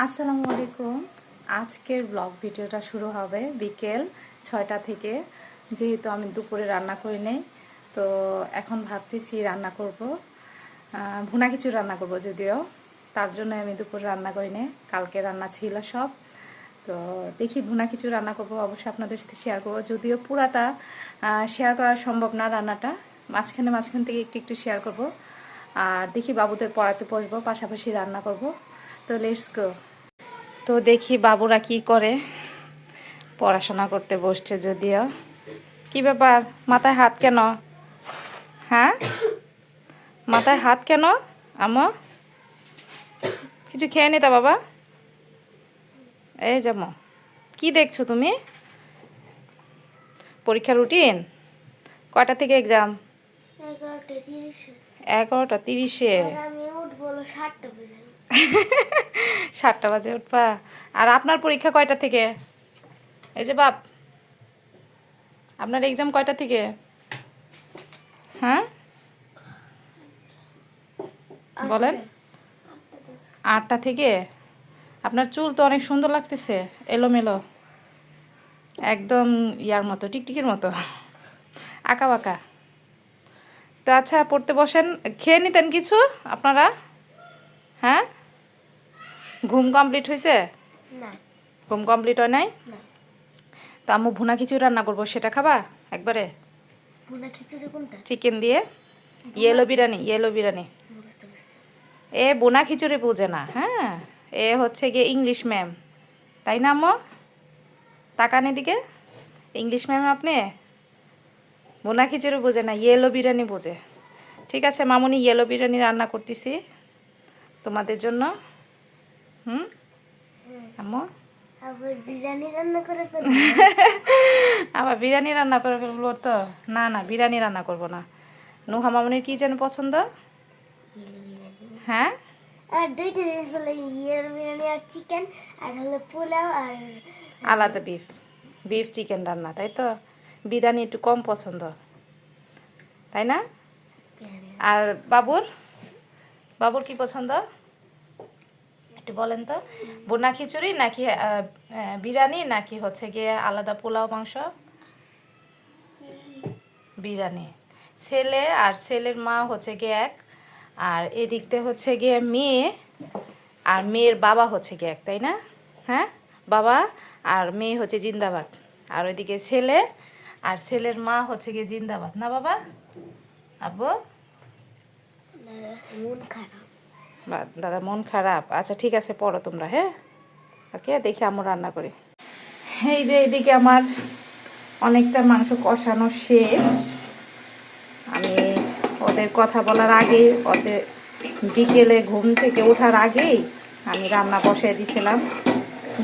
আসসালামু আলাইকুম। আজকের ব্লগ ভিডিওটা শুরু হবে বিকেল 6টা থেকে। যেহেতু আমি দুপুরে রান্না করি নাই, তো এখন ভাবতেছি রান্না করব, ভুনা খিচুড়ি রান্না করব। যদিও তার জন্য আমি দুপুরে রান্না করি নাই, কালকে রান্না ছিল সব। তো দেখি ভুনা খিচুড়ি রান্না করব, অবশ্যই আপনাদের সাথে শেয়ার করব। যদিও পুরাটা শেয়ার করা সম্ভব না, রান্নাটা মাঝখান থেকে একটু একটু শেয়ার করব। আর দেখি বাবুদের পড়াতে বসবো, পাশাপাশি রান্না করব। তো লেটস গো। তো দেখি বাবুরা কি করে, পড়াশোনা করতে বসছে। যদিও কি ব্যাপার, মাথায় হাত কেন? হ্যাঁ, মাথায় হাত কেন? আমো কিছু খেয়ে নিতা বাবা। এই যেমন কি দেখছো তুমি? পরীক্ষার রুটিন কয়টা থেকে এক্সাম? 11:30-এ। আমি উঠবো 7টা বাজে। 7টা বাজে উঠবা? আর আপনার পরীক্ষা কয়টা থেকে? এই যে বাপ, আপনার এক্সাম কয়টা থেকে? হ্যাঁ বলেন। 8টা থেকে। আপনার চুল তো অনেক সুন্দর লাগতেছে, এলোমেলো, একদম ইয়ার মতো, টিকটিকির মতো, আঁকা বাঁকা। তো আচ্ছা, পড়তে বসেন। খেয়ে নিতেন কিছু আপনারা? হ্যাঁ, ঘুম কমপ্লিট হয়েছে? না ঘুম কমপ্লিট হয় নাই? না, তো আম্মু ভুনা খিচুড়ি রান্না করবো, সেটা খাবা একবারে? ভুনা খিচুড়ি কোনটা? চিকেন দিয়ে ইয়েলো বিরিয়ানি, ইয়েলো বিরিয়ানি। বুঝতে পারছি। এ বোনা খিচুড়ি বুঝে না। হ্যাঁ, এ হচ্ছে গিয়ে ইংলিশ ম্যাম, তাই না আম্মু? তাকান এদিকে, ইংলিশ ম্যাম আপনি। বোনা খিচুড়ি বোঝে না, ইয়েলো বিরিয়ানি বোঝে। ঠিক আছে মামুনি, ইয়েলো বিরিয়ানি রান্না করতেছি তোমাদের জন্য। আম্মু আবার বিরিয়ানি রান্না করে ফেলবো? আবার বিরিয়ানি রান্না করে ফেলবো তো? না না, বিরিয়ানি রান্না করব না। নুহা মামুনির কি যেন পছন্দ? ইয়েলো বিরিয়ানি। হ্যাঁ, আর দুইটা জিনিস হলো ইয়েলো বিরিয়ানি আর চিকেন, আর হলো পোলাও আর আলাদা বিফ, বিফ চিকেন রান্না, তাই তো? বিরিয়ানি একটু কম পছন্দ, তাই না? বিরিয়ানি। আর বাবুর, বাবুর কি পছন্দ একটু বলেন তো? বোনা খিচুড়ি নাকি বিরিয়ানি, নাকি হচ্ছে গিয়ে আলাদা পোলাও মাংস? বিরিয়ানি। ছেলে আর ছেলের মা হচ্ছে গিয়ে এক, আর এদিকতে হচ্ছে গিয়ে মেয়ে আর মেয়ের বাবা হচ্ছে গিয়ে এক, তাই না? হ্যাঁ, বাবা আর মেয়ে হচ্ছে জিন্দাবাদ। আর ওইদিকে ছেলে আর ছেলের মা হচ্ছে গিয়ে জিন্দাবাদ, না বাবা? আব্বু, মন খারাপ। দাদা মন খারাপ? আচ্ছা ঠিক আছে, পড়ো তোমরা। হ্যাঁ, ওকে, দেখি আমরা রান্না করি। এই যে এদিকে আমার অনেকটা মাংস কষানো শেষ। আমি ওদের কথা বলার আগেই, ওদের বিকেলে ঘুম থেকে ওঠার আগেই আমি রান্না বসাই দিয়েছিলাম।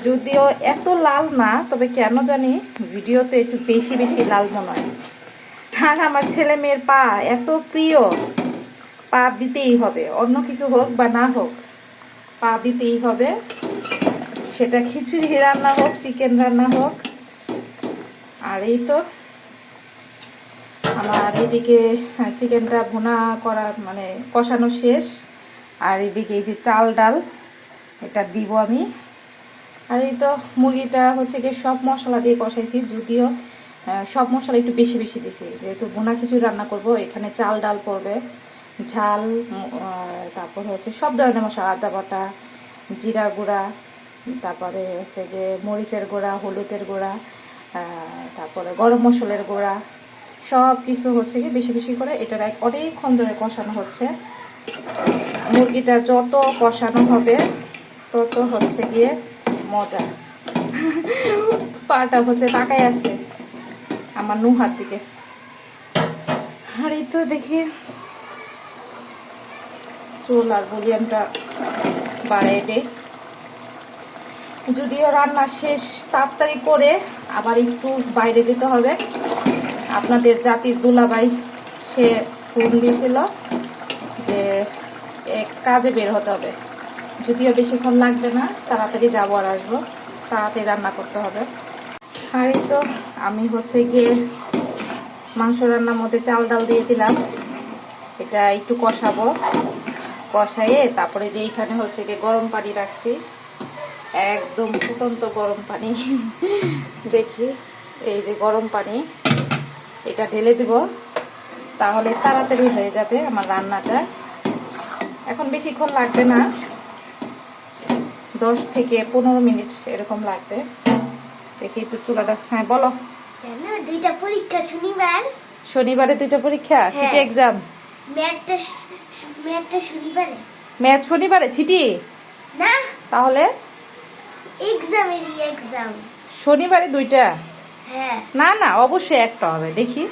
যদিও এত লাল না, তবে কেন জানি ভিডিওতে একটু বেশি বেশি লাল মনে হয়। আর আমার ছেলে মেয়ের পা এত প্রিয়, পা দিতেই হবে, অন্য কিছু হোক বা না হোক, পা দিতেই হবে। সেটা খিচুড়ি রান্না হোক, চিকেন রান্না হোক। আর এই তো আমার এদিকে চিকেনটা ভুনা করা মানে কষানো শেষ। আর এদিকে এই যে চাল ডাল, এটা দিব আমি। আর এই তো মুরগিটা হচ্ছে গিয়ে সব মশলা দিয়ে কষাইছি, যদিও সব মশলা একটু বেশি বেশি দিয়েছি, যেহেতু ভুনা খিচুড়ি রান্না করব। এখানে চাল ডাল পড়বে, ঝাল, তারপর হচ্ছে সব ধরনের মশলা, আদা বাটা, জিরা গুঁড়া, তারপরে হচ্ছে গিয়ে মরিচের গুঁড়া, হলুদের গুঁড়া, তারপরে গরম মশলার গুঁড়া, সব কিছু হচ্ছে গিয়ে বেশি বেশি করে এটার অনেকক্ষণ ধরে কষানো হচ্ছে। মুরগিটা যত কষানো হবে তত হচ্ছে গিয়ে মজা। পাটা হচ্ছে তাকাই আছে আমার নুহার দিকে। আর এই তো দেখি চুল আর ভলিউমটা বাড়াই দেয়। যদিও রান্না শেষ তাড়াতাড়ি করে আবার একটু বাইরে যেতে হবে। আপনাদের জাতির দুলাভাই সে ফোন দিয়েছিল যে এক কাজে বের হতে হবে। যদিও বেশিক্ষণ লাগবে না, তাড়াতাড়ি যাবো আর আসবো, তাড়াতাড়ি রান্না করতে হবে। আর এই তো আমি হচ্ছে গিয়ে মাংস রান্নার মধ্যে চাল ডাল দিয়ে দিলাম। এটা একটু কষাবো, কষাইয়ে তারপরে যে এইখানে হচ্ছে গিয়ে গরম পানি রাখছি, একদম ফুটন্ত গরম পানি। দেখি, এই যে গরম পানি, এটা ঢেলে দিব, তাহলে তাড়াতাড়ি হয়ে যাবে আমার রান্নাটা। এখন বেশিক্ষণ লাগবে না, 10 থেকে 15 মিনিট এরকম লাগবে। দেখি একটু চুলাটা, হ্যাঁ বলো। জানো, 2টা পরীক্ষা শনিবার। শনিবারে 2টা পরীক্ষা, সিটি এক্সাম। ম্যাথটা শনিবারে। ম্যাথ শনিবারে, সিটি না, তাহলে এক্সাম। শনিবারে 2টা? হ্যাঁ। না না, অবশ্যই একটা হবে। দেখি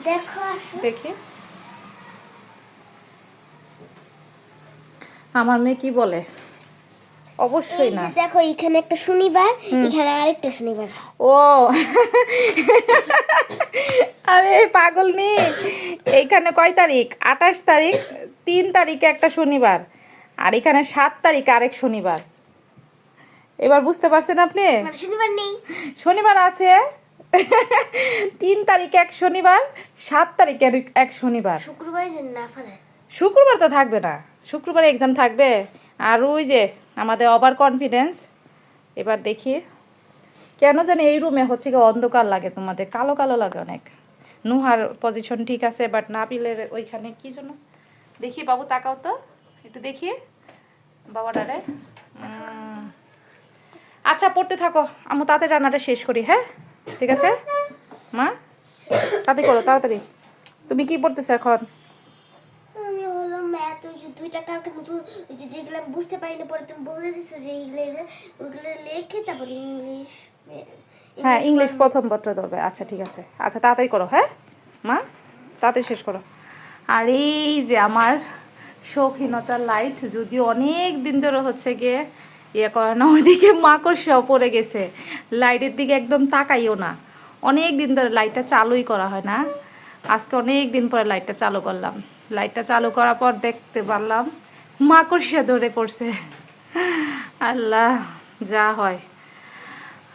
দেখো, আসো। দেখি আমার মেয়ে কি বলে। অবশ্যই এই না। যে দেখো, এখানে একটা শনিবার, এখানে আরেকটা শনিবার। ও আরে পাগল নি, এইখানে কয় তারিখ? 28 তারিখ, 3 তারিখে একটা শনিবার, আর এখানে 7 তারিখে আরেক শনিবার। এবার বুঝতে পারছেন আপনি? মানে শনিবার নেই? শনিবার আছে। 3 তারিখে এক শনিবার, 7 তারিখে এক শনিবার। শুক্রবার যেন না ফেলে। শুক্রবার তো থাকবে না, শুক্রবার এক্সাম থাকবে। আর ওই যে আমাদের ওভার কনফিডেন্স। এবার দেখি, কেন জানি এই রুমে হচ্ছে কি অন্ধকার লাগে, তোমাদের কালো কালো লাগে অনেক। নুহার পজিশন ঠিক আছে, বাট নাবিলের ওইখানে কি জন্য। দেখি বাবু, তাকাও তো একটু, দেখি বাবাটারে। আচ্ছা পড়তে থাকো, আমি তাড়াতাড়ি রান্নাটা শেষ করি। হ্যাঁ ঠিক আছে মা, তাড়াতাড়ি করো তাড়াতাড়ি। তুমি কি পড়তেছো এখন? আমি হলো ম্যাথ, ওই যে 2টা কালকে নতুন, ওই যে যেগুলো আমি বুঝতে পারি না, পরে তুমি বলে দিছো যে ওইগুলো লিখে তারপর ইংলিশ। হ্যাঁ, ইংলিশ প্রথম পত্র ধরবে। আচ্ছা ঠিক আছে, আচ্ছা তাড়াতাড়ি করো। হ্যাঁ মা, তাড়াতাড়ি শেষ করো। আর এই যে আমার শৌখিনতার লাইট, যদিও অনেক দিন ধরে হচ্ছে গিয়ে ইয়ে করে না, ওইদিকে মাকড়সাও পড়ে গেছে, লাইটের দিকে একদম তাকাইও না। অনেক দিন ধরে লাইটটা চালুই করা হয় না, আজকে অনেক দিন পরে লাইটটা চালু করলাম। লাইটটা চালু করার পর দেখতে পারলাম মাকড়সা ধরে পড়ছে। আল্লাহ, যা হয়।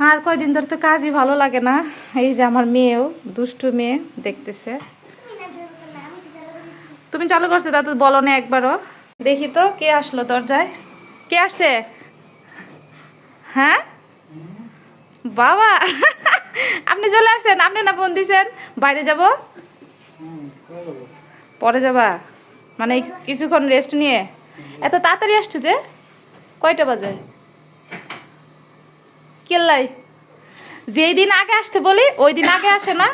আর কয়দিন ধরে তো কাজই ভালো লাগে না। এই যে আমার মেয়েও, দুষ্টু মেয়ে, দেখতেছে। তুমি চালু করছো তা তো বলো না একবারও। দেখি তো কে আসলো দরজায়, কে আসছে? হ্যাঁ বাবা, আপনি চলে আসছেন? আপনি না ফোন দিছেন বাইরে যাব? পরে যাবা মানে কিছুক্ষণ রেস্ট নিয়ে? এত তাড়াতাড়ি আসছো যে? কয়টা বাজে? কেল্লাই, যেই দিন আগে আসতে বলি ওই দিন আগে আসে না,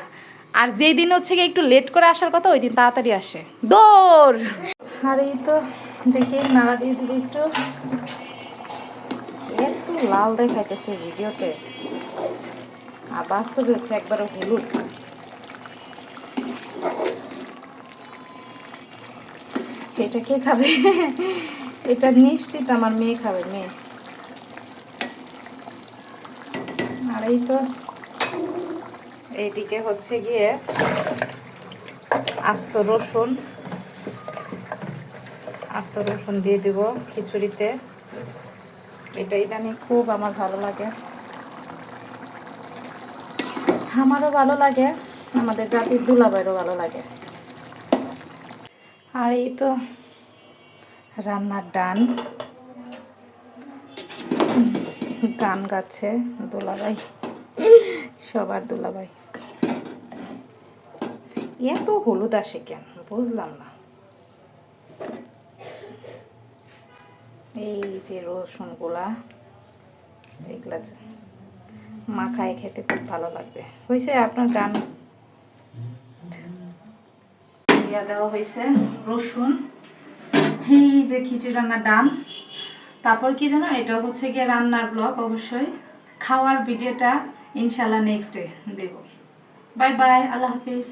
আর যেই দিন হচ্ছে কি একটু লেট করে আসার কথা ওই দিন তাড়াতাড়ি আসে। দৌড়। আর এই তো দেখি নাড়া দিয়ে দিবি একটু, একটু লাল দেখাইতেছে ভিডিওতে, আর বাস্তবে হচ্ছে একবারে হলুদ। এটা কে খাবে? এটা নিশ্চিত আমার মেয়ে খাবে, মেয়ে। আর এই তো এইদিকে হচ্ছে গিয়ে আস্ত রসুন দিয়ে দিব খিচুড়িতে। এটা ইদানিং খুব আমার ভালো লাগে, আমারও ভালো লাগে, আমাদের জাতির দুলাভাইয়েরও ভালো লাগে। আর এই তো রান্নার ডান, গান গাচ্ছে দুলাভাই, সবার দুলাভাই। এত হলুদ আসে কেন বুঝলাম না। এই যে রসুন গুলা, এগুলা মাখায় খেতে খুব ভালো লাগবে। হয়েছে আপনার গান দেওয়া হয়েছে রসুন। এই যে খিচুড়ি রান্নার ডান, তারপর কি জানো, এটা হচ্ছে গিয়ে রান্নার ব্লগ, অবশ্যই খাওয়ার ভিডিওটা ইনশাল্লাহ নেক্সট ডে দেব। বাই বাই, আল্লাহ হাফিজ।